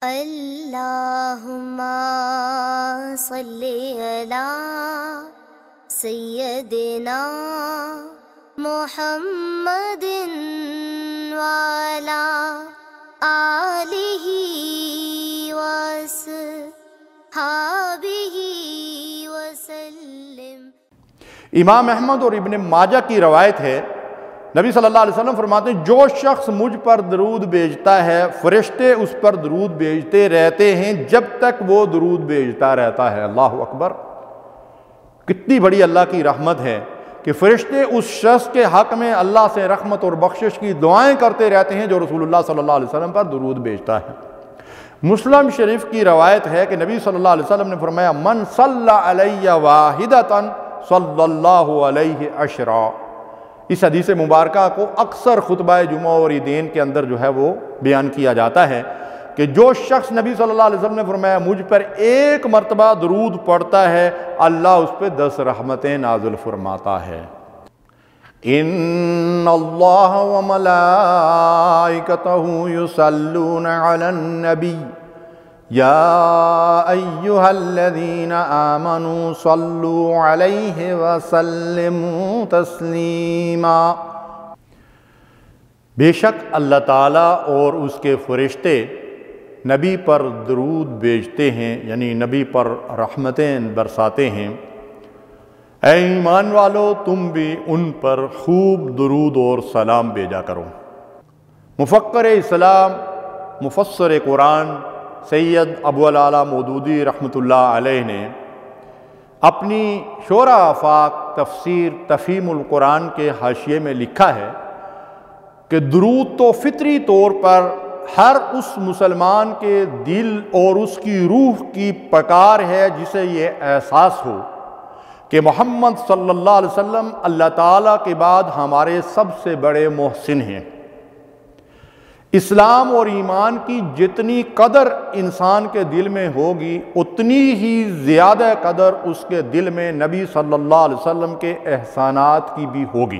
اللہم صلی علی سیدنا محمد وعلی آلہ وصحبہ وسلم۔ امام احمد اور ابن ماجہ کی روایت ہے، نبی صلی اللہ علیہ وسلم فرماتے ہیں جو شخص مجھ پر درود بھیجتا ہے فرشتے اس پر درود بھیجتے رہتے ہیں جب تک وہ درود بھیجتا رہتا ہے۔ اللہ اکبر، کتنی بڑی اللہ کی رحمت ہے کہ فرشتے اس شخص کے حق میں اللہ سے رحمت اور بخشش کی دعائیں کرتے رہتے ہیں جو رسول اللہ صلی اللہ علیہ وسلم پر درود بھیجتا ہے۔ مسلم شریف کی روایت ہے کہ نبی صلی اللہ علیہ وسلم نے فرمایا من صلی علی واحدۃ صلی اللہ علیہ عشرا۔ اس حدیث مبارکہ کو اکثر خطبہ جمعہ اور عیدین کے اندر جو ہے وہ بیان کیا جاتا ہے کہ جو شخص نبی صلی اللہ علیہ وسلم نے فرمایا مجھ پر ایک مرتبہ درود پڑھتا ہے اللہ اس پہ 10 رحمتیں نازل فرماتا ہے۔ ان اللہ وملائکتہ یصلون علی النبی یا ایہا الذین آمنوا صلوا علیہ وسلموا تسلیما۔ بے شک اللہ تعالیٰ اور اس کے فرشتے نبی پر درود بھیجتے ہیں، یعنی نبی پر رحمتیں برساتے ہیں۔ اے ایمان والو تم بھی ان پر خوب درود اور سلام بھیجا کرو۔ مفکر اسلام مفسر قرآن سید ابو العلا مودودی رحمۃ اللہ علیہ نے اپنی شورى آفاق تفسیر تفہیم القرآن کے حاشیے میں لکھا ہے کہ درود تو فطری طور پر ہر اس مسلمان کے دل اور اس کی روح کی پکار ہے جسے یہ احساس ہو کہ محمد صلی اللہ علیہ وسلم اللہ تعالیٰ کے بعد ہمارے سب سے بڑے محسن ہیں۔ اسلام اور ایمان کی جتنی قدر انسان کے دل میں ہوگی اتنی ہی زیادہ قدر اس کے دل میں نبی صلی اللہ علیہ وسلم کے احسانات کی بھی ہوگی،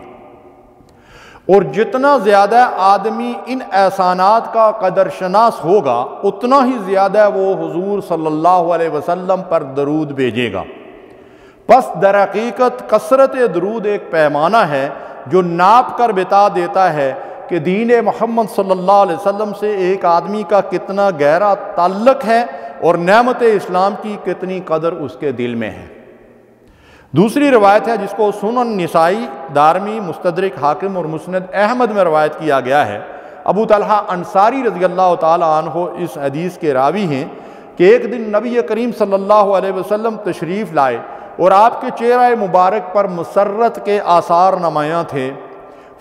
اور جتنا زیادہ آدمی ان احسانات کا قدر شناس ہوگا اتنا ہی زیادہ وہ حضور صلی اللہ علیہ وسلم پر درود بھیجے گا۔ پس در حقیقت کثرت درود ایک پیمانہ ہے جو ناپ کر بتا دیتا ہے کہ دین محمد صلی اللہ علیہ وسلم سے ایک آدمی کا کتنا گہرا تعلق ہے اور نعمت اسلام کی کتنی قدر اس کے دل میں ہے۔ دوسری روایت ہے جس کو سنن نسائی، دارمی، مستدرک حاکم اور مسند احمد میں روایت کیا گیا ہے۔ ابو طلحہ انصاری رضی اللہ تعالی عنہ اس حدیث کے راوی ہیں کہ ایک دن نبی کریم صلی اللہ علیہ وسلم تشریف لائے اور آپ کے چہرہ مبارک پر مسرت کے آثار نمایاں تھے۔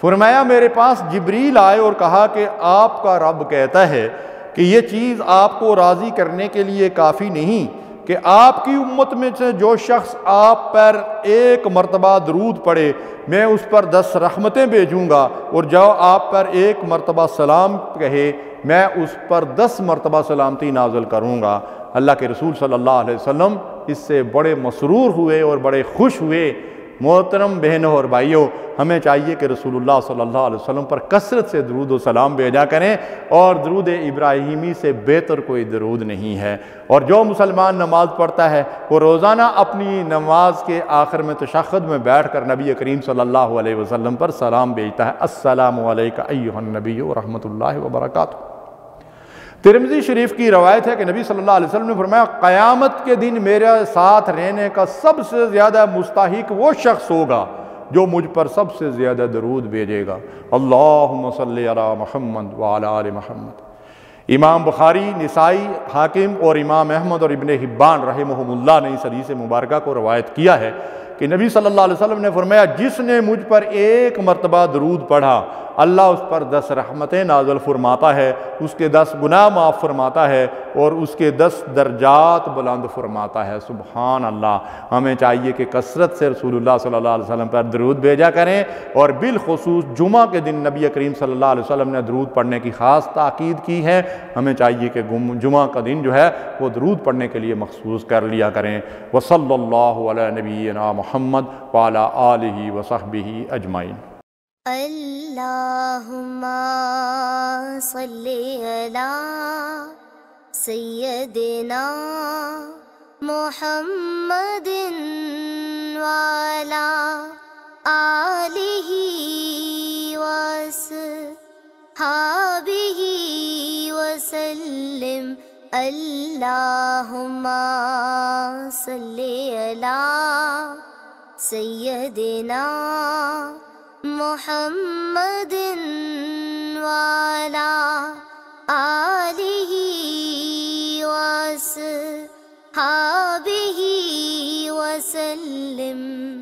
فرمایا میرے پاس جبریل آئے اور کہا کہ آپ کا رب کہتا ہے کہ یہ چیز آپ کو راضی کرنے کے لیے کافی نہیں کہ آپ کی امت میں سے جو شخص آپ پر ایک مرتبہ درود پڑھے میں اس پر 10 رحمتیں بھیجوں گا، اور جو آپ پر ایک مرتبہ سلام کہے میں اس پر 10 مرتبہ سلامتی نازل کروں گا۔ اللہ کے رسول صلی اللہ علیہ وسلم اس سے بڑے مسرور ہوئے اور بڑے خوش ہوئے۔ محترم بہنوں اور بھائیوں، ہمیں چاہیے کہ رسول اللہ صلی اللہ علیہ وسلم پر کثرت سے درود و سلام بھیجا کریں، اور درود ابراہیمی سے بہتر کوئی درود نہیں ہے۔ اور جو مسلمان نماز پڑھتا ہے وہ روزانہ اپنی نماز کے آخر میں تشہد میں بیٹھ کر نبی کریم صلی اللہ علیہ وسلم پر سلام بھیجتا ہے۔ السلام علیکم ایھا النبی ورحمۃ اللہ وبرکاتہ۔ ترمذی شریف کی روایت ہے کہ نبی صلی اللہ علیہ وسلم نے فرمایا قیامت کے دن میرے ساتھ رہنے کا سب سے زیادہ مستحق وہ شخص ہوگا جو مجھ پر سب سے زیادہ درود بھیجے گا۔ اللہم صلی علی محمد وعلی آل محمد۔ امام بخاری، نسائی، حاکم اور امام احمد اور ابن حبان رحمہم اللہ نے اس حدیث مبارکہ کو روایت کیا ہے کہ نبی صلی اللہ علیہ وسلم نے فرمایا جس نے مجھ پر ایک مرتبہ درود پڑھا اللہ اس پر 10 رحمتیں نازل فرماتا ہے، اس کے 10 گناہ معاف فرماتا ہے اور اس کے 10 درجات بلند فرماتا ہے۔ سبحان اللہ، ہمیں چاہیے کہ کثرت سے رسول اللہ صلی اللہ علیہ وسلم پر درود بھیجا کریں، اور بالخصوص جمعہ کے دن نبی کریم صلی اللہ علیہ وسلم نے درود پڑھنے کی خاص تاکید کی ہے۔ ہمیں چاہیے کہ جمعہ کا دن جو ہے وہ درود پڑھنے کے لیے مخصوص کر لیا کریں۔ وصلی اللہ علی نبینا محمد وعلی آلہ وصحبہ اجمعین۔ اللہم صلی علی سیدنا محمد وعلی آلہ وصحبہ وسلم اللہم صلی علی سیدنا محمد وعلی آلہ وصحبہ وسلم.